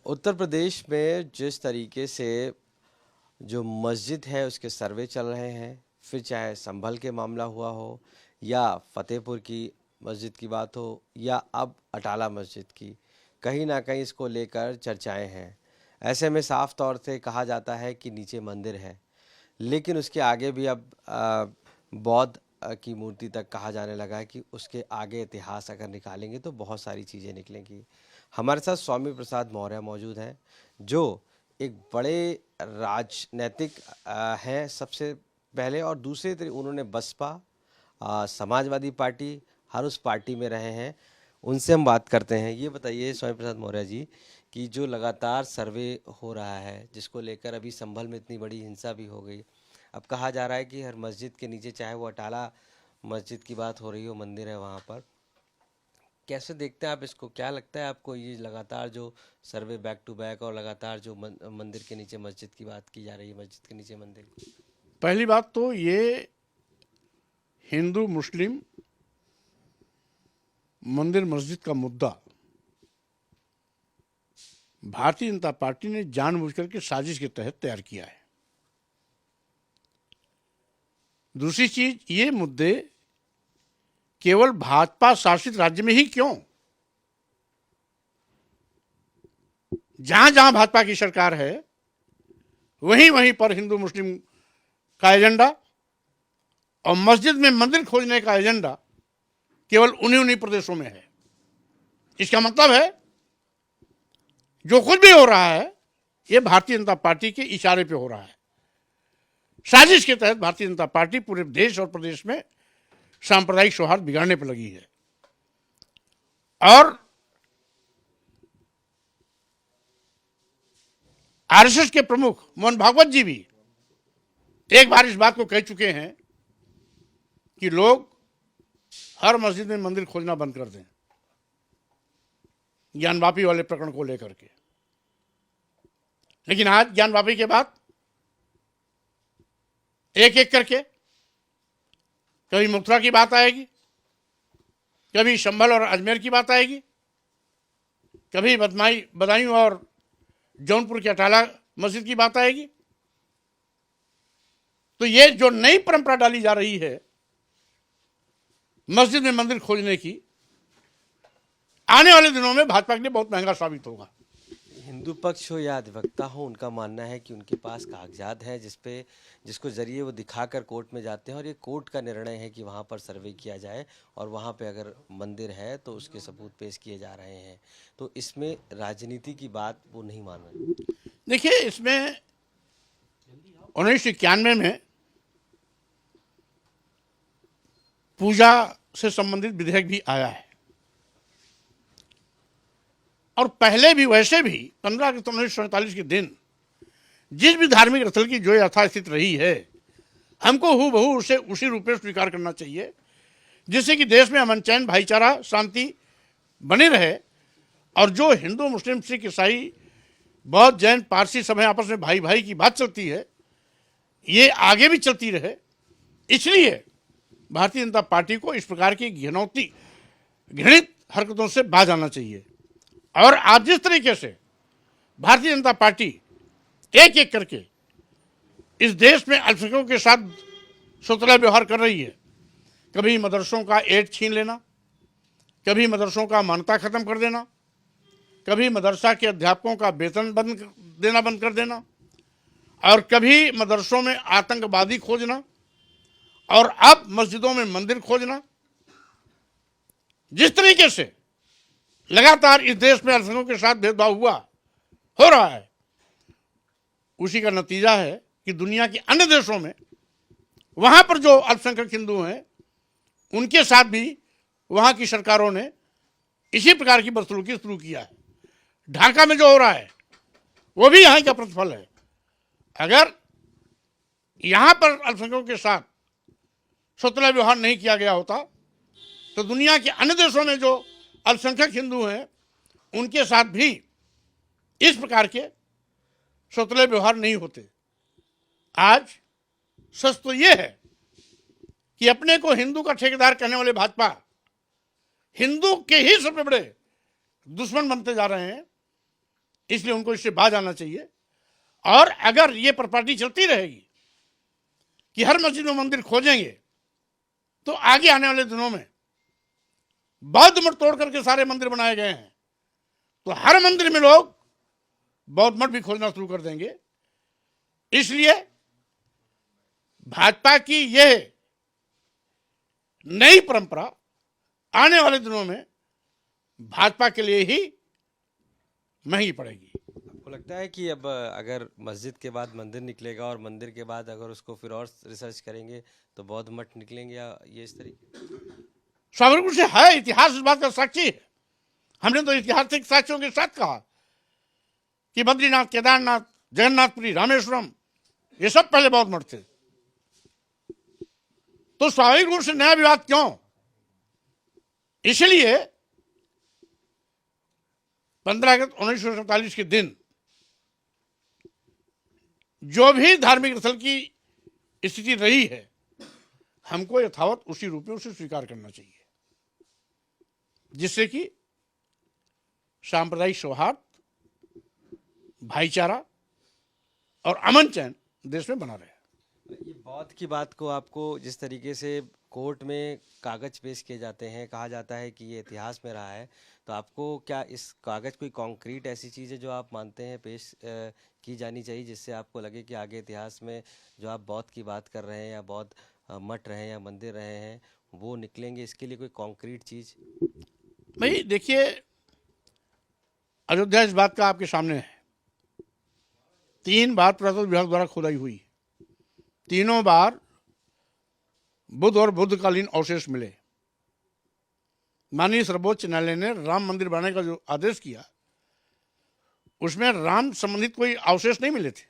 उत्तर प्रदेश में जिस तरीके से जो मस्जिद है उसके सर्वे चल रहे हैं, फिर चाहे संभल के मामला हुआ हो या फतेहपुर की मस्जिद की बात हो या अब अटाला मस्जिद की, कहीं ना कहीं इसको लेकर चर्चाएं हैं। ऐसे में साफ तौर से कहा जाता है कि नीचे मंदिर है, लेकिन उसके आगे भी अब बौद्ध की मूर्ति तक कहा जाने लगा है कि उसके आगे इतिहास अगर निकालेंगे तो बहुत सारी चीज़ें निकलेंगी। हमारे साथ स्वामी प्रसाद मौर्य मौजूद हैं, जो एक बड़े राजनैतिक हैं सबसे पहले, और दूसरे उन्होंने बसपा, समाजवादी पार्टी, हर उस पार्टी में रहे हैं। उनसे हम बात करते हैं। ये बताइए स्वामी प्रसाद मौर्य जी कि जो लगातार सर्वे हो रहा है, जिसको लेकर अभी संभल में इतनी बड़ी हिंसा भी हो गई, अब कहा जा रहा है कि हर मस्जिद के नीचे, चाहे वो अटाला मस्जिद की बात हो रही हो, मंदिर है वहाँ पर, कैसे देखते हैं आप इसको? क्या लगता है आपको ये लगातार जो सर्वे बैक टू बैक और लगातार जो मंदिर के नीचे मस्जिद की बात की जा रही है, मस्जिद के नीचे मंदिर? पहली बात तो ये हिंदू मुस्लिम मंदिर मस्जिद का मुद्दा भारतीय जनता पार्टी ने जानबूझकर के साजिश के तहत तैयार किया है। दूसरी चीज, ये मुद्दे केवल भाजपा शासित राज्य में ही क्यों, जहां जहां भाजपा की सरकार है वहीं वहीं पर हिंदू मुस्लिम का एजेंडा और मस्जिद में मंदिर खोजने का एजेंडा केवल उन्हीं उन्हीं प्रदेशों में है। इसका मतलब है जो कुछ भी हो रहा है ये भारतीय जनता पार्टी के इशारे पे हो रहा है। साजिश के तहत भारतीय जनता पार्टी पूरे देश और प्रदेश में सांप्रदायिक सौहार्द बिगाड़ने पर लगी है। और आरएसएस के प्रमुख मोहन भागवत जी भी एक बार इस बात को कह चुके हैं कि लोग हर मस्जिद में मंदिर खोजना बंद कर दें, ज्ञानवापी वाले प्रकरण को लेकर के। लेकिन आज ज्ञानवापी के बाद एक एक करके कभी मथुरा की बात आएगी, कभी संभल और अजमेर की बात आएगी, कभी बदायूं और जौनपुर के अटाला मस्जिद की बात आएगी। तो ये जो नई परंपरा डाली जा रही है मस्जिद में मंदिर खोजने की, आने वाले दिनों में भाजपा के लिए बहुत महंगा साबित होगा। हिंदू पक्ष हो या अधिवक्ता हो, उनका मानना है कि उनके पास कागजात हैं जिसको जरिए वो दिखाकर कोर्ट में जाते हैं, और ये कोर्ट का निर्णय है कि वहाँ पर सर्वे किया जाए और वहाँ पे अगर मंदिर है तो उसके सबूत पेश किए जा रहे हैं। तो इसमें राजनीति की बात वो नहीं मान रहे। देखिए, इसमें 1991 में पूजा से संबंधित विधेयक भी आया है, और पहले भी वैसे भी 15 अगस्त 1947 के दिन जिस भी धार्मिक स्थल की जो यथास्थित रही है, हमको हूबहू उसे उसी रूप में स्वीकार करना चाहिए, जिससे कि देश में अमन चैन भाईचारा शांति बने रहे, और जो हिंदू मुस्लिम सिख ईसाई बौद्ध जैन पारसी सब आपस में भाई भाई की बात चलती है, ये आगे भी चलती रहे। इसलिए भारतीय जनता पार्टी को इस प्रकार की घृणित हरकतों से बाज आना चाहिए। और आज जिस तरीके से भारतीय जनता पार्टी एक एक करके इस देश में अल्पसंख्यकों के साथ सोतला व्यवहार कर रही है, कभी मदरसों का एड छीन लेना, कभी मदरसों का मान्यता खत्म कर देना, कभी मदरसा के अध्यापकों का वेतन बंद कर देना, और कभी मदरसों में आतंकवादी खोजना, और अब मस्जिदों में मंदिर खोजना। जिस तरीके से लगातार इस देश में अल्पसंख्यकों के साथ भेदभाव हो रहा है, उसी का नतीजा है कि दुनिया के अन्य देशों में वहां पर जो अल्पसंख्यक हिंदू हैं उनके साथ भी वहां की सरकारों ने इसी प्रकार की बदसलूकी शुरू किया है। ढाका में जो हो रहा है वो भी यहां का प्रतिफल है। अगर यहां पर अल्पसंख्यकों के साथ सोतला व्यवहार नहीं किया गया होता तो दुनिया के अन्य देशों में जो अल्पसंख्यक हिंदू हैं उनके साथ भी इस प्रकार के सोतले व्यवहार नहीं होते। आज सच तो यह है कि अपने को हिंदू का ठेकेदार कहने वाले भाजपा हिंदू के ही सबसे बड़े दुश्मन बनते जा रहे हैं। इसलिए उनको इससे बाज आना चाहिए। और अगर ये प्रॉपर्टी चलती रहेगी कि हर मस्जिद में मंदिर खोजेंगे, तो आगे आने वाले दिनों में बौद्ध मठ तोड़ करके सारे मंदिर बनाए गए हैं, तो हर मंदिर में लोग बौद्ध मठ भी खोजना शुरू कर देंगे। इसलिए भाजपा की यह नई परंपरा आने वाले दिनों में भाजपा के लिए ही महंगी पड़ेगी। आपको लगता है कि अब अगर मस्जिद के बाद मंदिर निकलेगा और मंदिर के बाद अगर उसको फिर और रिसर्च करेंगे तो बौद्ध मठ निकलेंगे, या ये इस तरीके? स्वाभाविक रूप से है, इतिहास इस बात का साक्षी है। हमने तो ऐतिहासिक साक्ष्यों के साथ कहा कि बद्रीनाथ, केदारनाथ, जगन्नाथपुरी, रामेश्वरम, ये सब पहले बौद्ध मठ थे। तो स्वाभाविक रूप से नया विवाद क्यों? इसलिए 15 अगस्त 1947 के दिन जो भी धार्मिक स्थल की स्थिति रही है, हमको यथावत उसी रूप में उसे स्वीकार करना चाहिए, जिससे कि सांप्रदायिक सौहार्द, भाईचारा और अमन चैन देश में बना रहे। ये बौद्ध की बात को आपको जिस तरीके से कोर्ट में कागज पेश किए जाते हैं, कहा जाता है कि ये इतिहास में रहा है, तो आपको क्या इस कागज कोई कॉन्क्रीट ऐसी चीज़ है जो आप मानते हैं पेश की जानी चाहिए, जिससे आपको लगे कि आगे इतिहास में जो आप बौद्ध की बात कर रहे हैं या बौद्ध मठ रहे हैं या मंदिर रहे हैं वो निकलेंगे? इसके लिए कोई कॉन्क्रीट चीज़? भाई देखिए, अयोध्या इस बात का आपके सामने है। 3 बार पुरातत्व विभाग द्वारा खुदाई हुई, तीनों बार बुद्ध और बुद्धकालीन अवशेष मिले। माननीय सर्वोच्च न्यायालय ने राम मंदिर बनाने का जो आदेश किया, उसमें राम संबंधित कोई अवशेष नहीं मिले थे।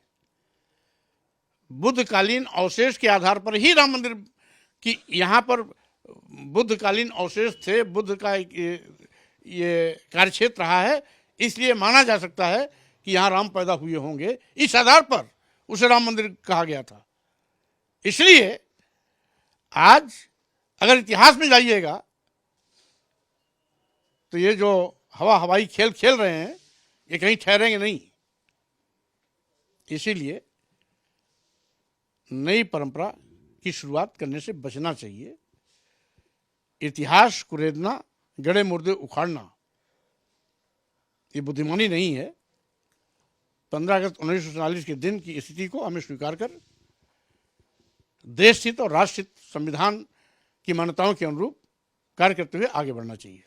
बुद्धकालीन अवशेष के आधार पर ही राम मंदिर की, यहाँ पर बुद्धकालीन अवशेष थे, बुद्ध का ये कार्यक्षेत्र रहा है, इसलिए माना जा सकता है कि यहाँ राम पैदा हुए होंगे। इस आधार पर उसे राम मंदिर कहा गया था। इसलिए आज अगर इतिहास में जाइएगा तो ये जो हवाई खेल खेल रहे हैं, ये कहीं ठहरेंगे नहीं। इसीलिए नई परंपरा की शुरुआत करने से बचना चाहिए। इतिहास कुरेदना, गड़े मुर्दे उखाड़ना, ये बुद्धिमानी नहीं है। 15 अगस्त 1947 के दिन की स्थिति को हमें स्वीकार कर देश हित और राष्ट्र हित, संविधान की मान्यताओं के अनुरूप कार्य करते हुए आगे बढ़ना चाहिए।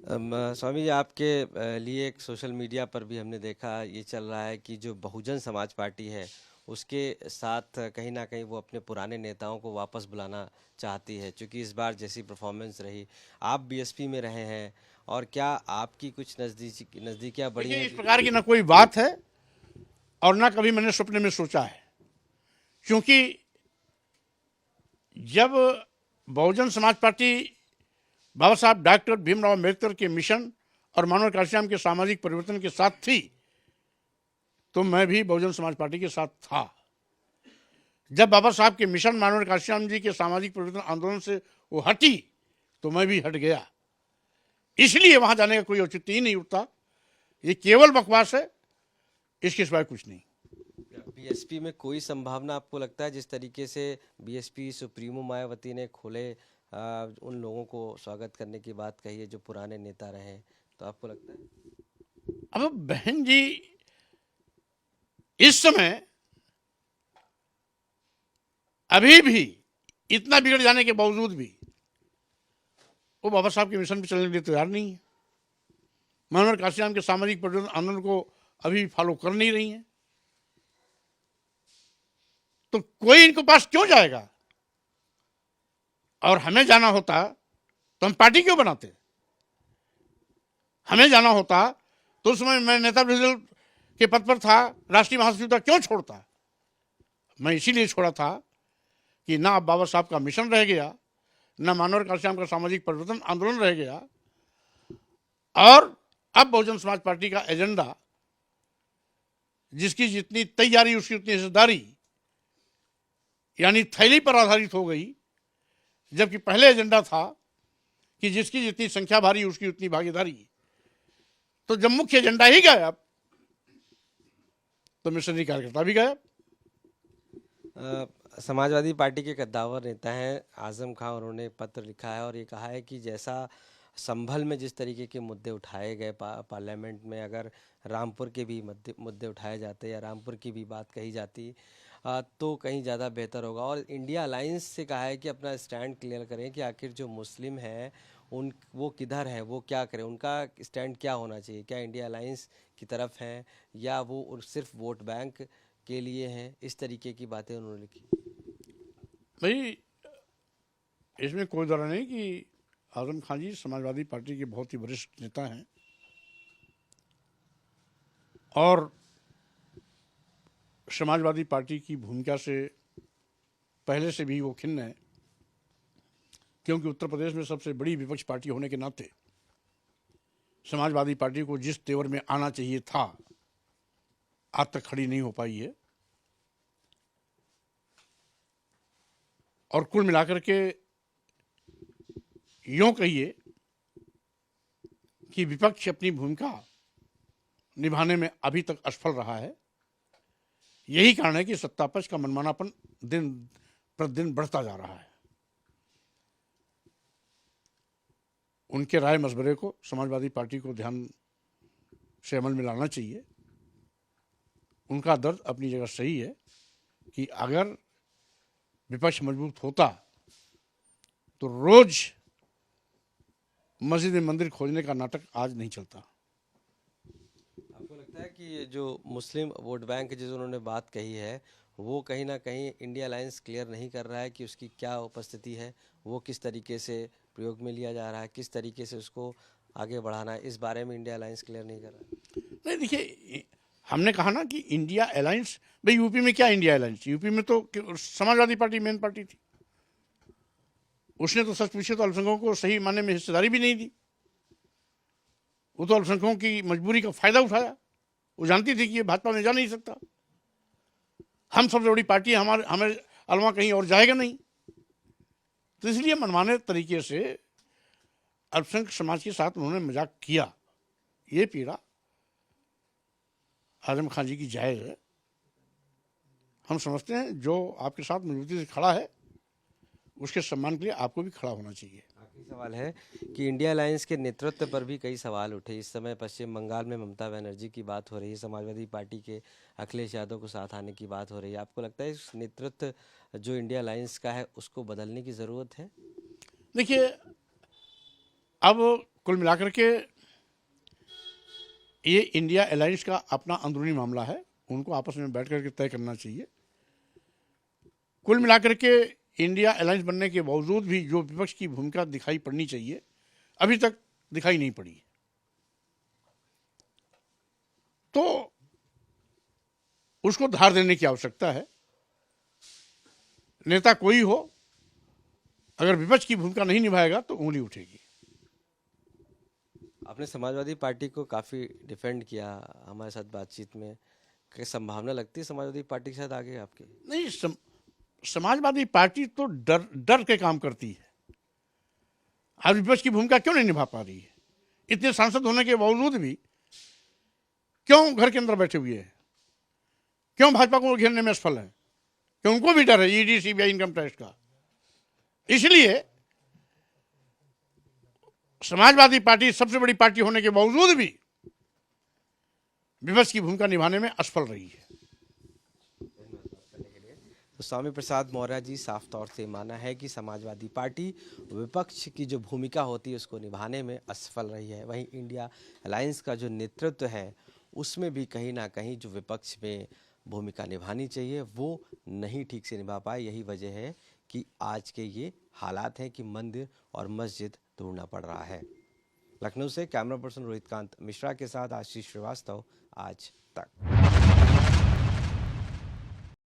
स्वामी जी, आपके लिए एक सोशल मीडिया पर भी हमने देखा ये चल रहा है कि जो बहुजन समाज पार्टी है उसके साथ कहीं ना कहीं वो अपने पुराने नेताओं को वापस बुलाना चाहती है, क्योंकि इस बार जैसी परफॉर्मेंस रही। आप बीएसपी में रहे हैं, और क्या आपकी कुछ नज़दीकियाँ बढ़ी हैं? इस प्रकार की ना कोई बात है और ना कभी मैंने सपने में सोचा है, क्योंकि जब बहुजन समाज पार्टी बाबा साहब डॉक्टर भीमराव अम्बेडकर के मिशन और मानव काश्याम के सामाजिक परिवर्तन के साथ थी, तो मैं भी बहुजन समाज पार्टी के साथ था। जब बाबा साहब के मिशन, मानव काश्याम जी के सामाजिक परिवर्तन आंदोलन से वो हटी, तो मैं भी हट गया। इसलिए वहां जाने का कोई औचित्य ही नहीं उठता। ये केवल बकवास है, इसके सिवाय कुछ नहीं। बीएसपी में कोई संभावना आपको लगता है, जिस तरीके से बीएसपी सुप्रीमो मायावती ने खुले उन लोगों को स्वागत करने की बात कही है जो पुराने नेता रहे, तो आपको लगता है? अब बहन जी, इस समय अभी भी इतना बिगड़ जाने के बावजूद भी वो बाबा साहब के मिशन पे चलने के लिए तैयार नहीं है। मानव काश्याम के सामाजिक परिवर्तन आंदोलन को अभी फॉलो कर नहीं रही है, तो कोई इनके पास क्यों जाएगा? और हमें जाना होता तो हम पार्टी क्यों बनाते? हमें जाना होता तो उस समय मैं नेता प्रेसिडेंट के पद पर था, राष्ट्रीय महासचिव था, क्यों छोड़ता? मैं इसीलिए छोड़ा था कि ना अब बाबा साहब का मिशन रह गया, ना मानव काश्याम का सामाजिक परिवर्तन आंदोलन रह गया, और अब बहुजन समाज पार्टी का एजेंडा, जिसकी जितनी तैयारी उसकी उतनी हिस्सेदारी, यानी थैली पर आधारित हो गई। जबकि पहले एजेंडा था कि जिसकी जितनी संख्या भारी उसकी उतनी भागीदारी। तो जब मुख्य एजेंडा ही गायब तो मिशनरी कार्यकर्ता भी गायब। समाजवादी पार्टी के कद्दावर नेता हैं आजम खान, उन्होंने पत्र लिखा है और ये कहा है कि जैसा संभल में जिस तरीके के मुद्दे उठाए गए पार्लियामेंट में, अगर रामपुर के भी मुद्दे उठाए जाते या रामपुर की भी बात कही जाती तो कहीं ज़्यादा बेहतर होगा। और इंडिया अलायंस से कहा है कि अपना स्टैंड क्लियर करें कि आखिर जो मुस्लिम हैं उन वो किधर हैं, वो क्या करें, उनका स्टैंड क्या होना चाहिए, क्या इंडिया अलायंस की तरफ हैं या वो सिर्फ वोट बैंक के लिए हैं। इस तरीके की बातें उन्होंने लिखी। भाई इसमें कोई दौरा नहीं कि आजम खान जी समाजवादी पार्टी के बहुत ही वरिष्ठ नेता हैं और समाजवादी पार्टी की भूमिका से पहले से भी वो खिन्न है, क्योंकि उत्तर प्रदेश में सबसे बड़ी विपक्ष पार्टी होने के नाते समाजवादी पार्टी को जिस तेवर में आना चाहिए था आज तक खड़ी नहीं हो पाई है। और कुल मिलाकर के यूं कहिए कि विपक्ष अपनी भूमिका निभाने में अभी तक असफल रहा है। यही कारण है कि सत्तापक्ष का मनमानापन दिन प्रतिदिन बढ़ता जा रहा है। उनके राय मशवरे को समाजवादी पार्टी को ध्यान से अमल में लाना चाहिए। उनका दर्द अपनी जगह सही है कि अगर विपक्ष मजबूत होता तो रोज मस्जिद मंदिर खोजने का नाटक आज नहीं चलता। आपको लगता है कि ये जो मुस्लिम वोट बैंक की जो उन्होंने बात कही है वो कहीं ना कहीं इंडिया अलायंस क्लियर नहीं कर रहा है कि उसकी क्या उपस्थिति है, वो किस तरीके से प्रयोग में लिया जा रहा है, किस तरीके से उसको आगे बढ़ाना है, इस बारे में इंडिया अलायंस क्लियर नहीं कर रहा है? नहीं, देखिए हमने कहा ना कि इंडिया अलायंस, भाई यूपी में क्या इंडिया अलायंस, यूपी में तो समाजवादी पार्टी मेन पार्टी थी। उसने तो सच पूछे तो अल्पसंख्यकों को सही मायने में हिस्सेदारी भी नहीं दी। वो तो अल्पसंख्यकों की मजबूरी का फायदा उठाया। वो जानती थी कि ये भाजपा में जा नहीं सकता, हम सबसे बड़ी पार्टी है, हमें अलवा कहीं और जाएगा नहीं। तो इसलिए मनमाने तरीके से अल्पसंख्यक समाज के साथ उन्होंने मजाक किया। ये पीड़ा आजम खान जी की जायज़ है। हम समझते हैं जो आपके साथ मजबूती से खड़ा है उसके सम्मान के लिए आपको भी खड़ा होना चाहिए। आखिरी सवाल है कि इंडिया अलायंस के नेतृत्व पर भी कई सवाल उठे। इस समय पश्चिम बंगाल में ममता बनर्जी की बात हो रही है, समाजवादी पार्टी के अखिलेश यादव को साथ आने की बात हो रही है। आपको लगता है इस नेतृत्व जो इंडिया अलायंस का है उसको बदलने की ज़रूरत है? देखिए, अब कुल मिलाकर के ये इंडिया अलायंस का अपना अंदरूनी मामला है, उनको आपस में बैठ करके तय करना चाहिए। कुल मिलाकर के इंडिया अलायंस बनने के बावजूद भी जो विपक्ष की भूमिका दिखाई पड़नी चाहिए अभी तक दिखाई नहीं पड़ी। तो उसको धार देने की आवश्यकता है। नेता कोई हो, अगर विपक्ष की भूमिका नहीं निभाएगा तो उंगली उठेगी। आपने समाजवादी पार्टी को काफ़ी डिफेंड किया हमारे साथ बातचीत में, क्या संभावना लगती है समाजवादी पार्टी के साथ आगे आपके? नहीं, समाजवादी पार्टी तो डर डर के काम करती है। आज विपक्ष की भूमिका क्यों नहीं निभा पा रही है? इतने सांसद होने के बावजूद भी क्यों घर के अंदर बैठे हुए हैं? क्यों भाजपा को घेरने में असफल है? क्यों उनको भी डर है ईडी, सीबीआई, इनकम टैक्स का। इसलिए समाजवादी पार्टी सबसे बड़ी पार्टी होने के बावजूद भी विपक्ष की भूमिका निभाने में असफल रही है। तो स्वामी प्रसाद मौर्य जी साफ तौर से माना है कि समाजवादी पार्टी विपक्ष की जो भूमिका होती है उसको निभाने में असफल रही है। वहीं इंडिया अलायंस का जो नेतृत्व है उसमें भी कहीं ना कहीं जो विपक्ष में भूमिका निभानी चाहिए वो नहीं ठीक से निभा पाए। यही वजह है कि आज के ये हालात हैं कि मंदिर और मस्जिद ढूंढना पड़ रहा है। लखनऊ से कैमरा पर्सन रोहित कांत मिश्रा के साथ आशीष श्रीवास्तव, आज तक।